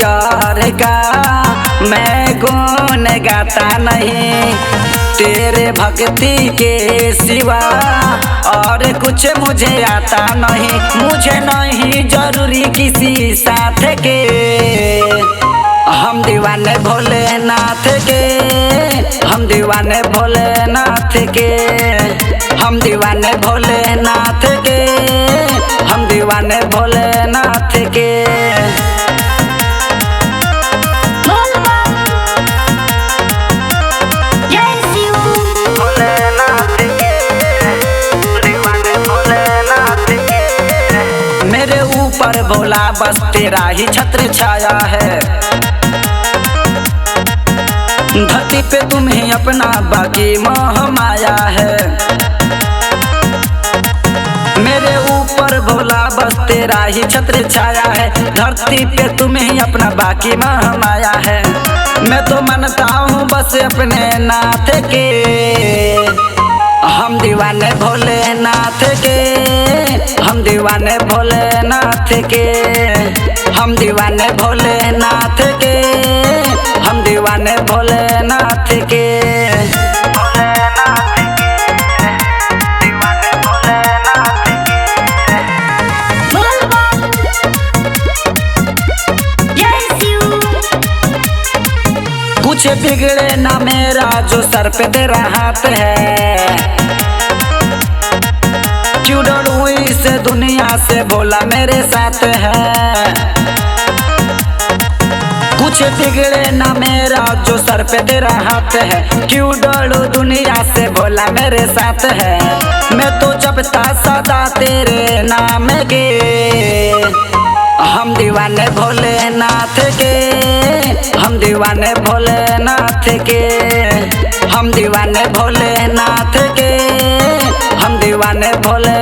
और का मैं गुण गाता नहीं, तेरे भक्ति के सिवा और कुछ मुझे आता नहीं। मुझे नहीं जरूरी किसी साथ के, हम दीवाने भोलेनाथ के, हम दीवाने भोलेनाथ के, हम दीवाने भोलेनाथ के, हम दीवाने भोलेनाथ के। मेरे ऊपर भोला बस तेरा ही छत्र छाया है, धरती पे तुम्हें अपना बाकी मोह माया है। मेरे ऊपर भोला बस तेरा ही छत्र छाया है, धरती पे तुम्हें अपना बाकी मोह माया है। मैं तो मानता हूँ बस अपने नाथ के, हम दीवाने भोलेनाथ के, हम दीवाने भोलेनाथ के, हम दीवाने भोलेनाथ के, हम दीवाने भोलेनाथ के। कुछ बिगड़े ना मेरा जो सर पे तेरा हाथ है, क्यों डरूं इस दुनिया से भोला मेरे साथ है। कुछ बिगड़े ना मेरा जो सर पे तेरा हाथ है, क्यों डरूं दुनिया से भोला मेरे साथ है। मैं तो जपता सदा तेरे नाम के, हम दीवाने भोलेनाथ के, हम दीवाने भोलेनाथ के, हम दीवाने भोलेनाथ के, हम दीवाने भोले